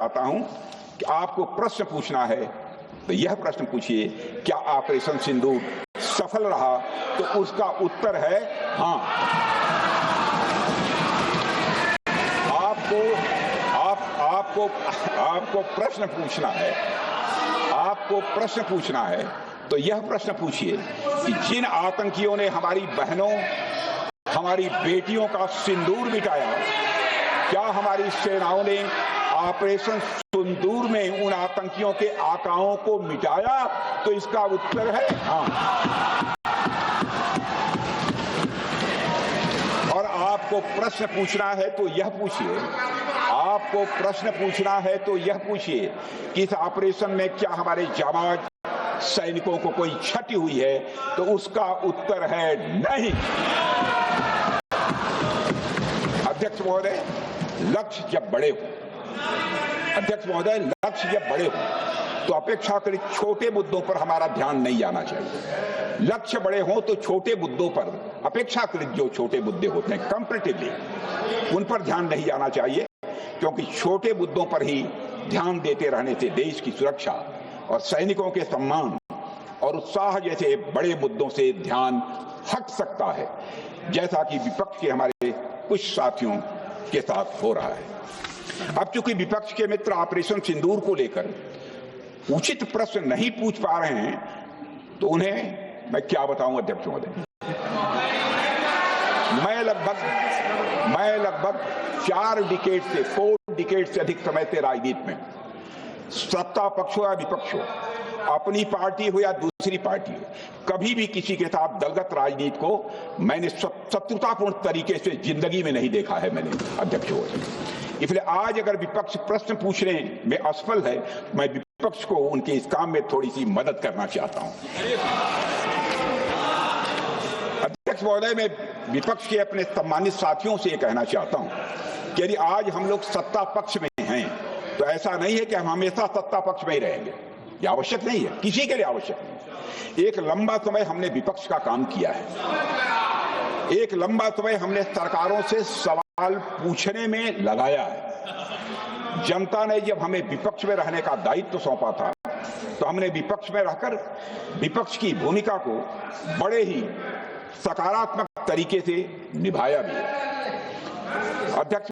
चाहता हूं कि आपको प्रश्न पूछना है तो यह प्रश्न पूछिए, क्या ऑपरेशन सिंदूर सफल रहा? तो उसका उत्तर है हां। आपको प्रश्न पूछना है, आपको प्रश्न पूछना है तो यह प्रश्न पूछिए कि जिन आतंकियों ने हमारी बहनों, हमारी बेटियों का सिंदूर मिटाया, क्या हमारी सेनाओं ने ऑपरेशन सिंदूर में उन आतंकियों के आकाओं को मिटाया? तो इसका उत्तर है हां। और आपको प्रश्न पूछना है तो यह पूछिए, आपको प्रश्न पूछना है तो यह पूछिए कि इस ऑपरेशन में क्या हमारे जाबाज सैनिकों को कोई क्षति हुई है? तो उसका उत्तर है नहीं। अध्यक्ष महोदय, लक्ष्य जब बड़े हो, अध्यक्ष महोदय, लक्ष्य जब बड़े हो तो अपेक्षाकृत छोटे मुद्दों पर हमारा ध्यान नहीं जाना चाहिए। लक्ष्य बड़े हों तो छोटे मुद्दों पर, अपेक्षाकृत जो छोटे मुद्दे होते हैं कंपैरेटिवली, उन पर ध्यान नहीं जाना चाहिए, क्योंकि छोटे मुद्दों पर ही ध्यान देते रहने से देश की सुरक्षा और सैनिकों के सम्मान और उत्साह जैसे बड़े मुद्दों से ध्यान हट सकता है, जैसा कि विपक्ष के हमारे कुछ साथियों के साथ हो रहा है। अब चूंकि विपक्ष के मित्र ऑपरेशन सिंदूर को लेकर उचित प्रश्न नहीं पूछ पा रहे हैं, तो उन्हें मैं क्या बताऊं अध्यक्ष महोदय। मैं लगभग 4 डिकेड से अधिक समय से राजनीति में, सत्ता पक्ष हो या विपक्ष हो, अपनी पार्टी हो या दूसरी पार्टी हो, कभी भी किसी के साथ दलगत राजनीति को मैंने शत्रुतापूर्ण तरीके से जिंदगी में नहीं देखा है मैंने, अध्यक्ष हो। इसलिए आज अगर विपक्ष प्रश्न पूछने में असफल है, मैं विपक्ष को उनके इस काम में थोड़ी सी मदद करना चाहता हूं। अध्यक्ष महोदय, मैं विपक्ष के अपने सम्मानित साथियों से कहना चाहता हूं कि यदि आज हम लोग सत्ता पक्ष में हैं तो ऐसा नहीं है कि हम हमेशा सत्ता पक्ष में ही रहेंगे। यह आवश्यक नहीं है, किसी के लिए आवश्यक नहीं। एक लंबा समय हमने विपक्ष का काम किया है, एक लंबा समय हमने सरकारों से सवाल पूछने में लगाया है। जनता ने जब हमें विपक्ष में रहने का दायित्व सौंपा था तो हमने विपक्ष में रहकर विपक्ष की भूमिका को बड़े ही सकारात्मक तरीके से निभाया भी है। अध्यक्ष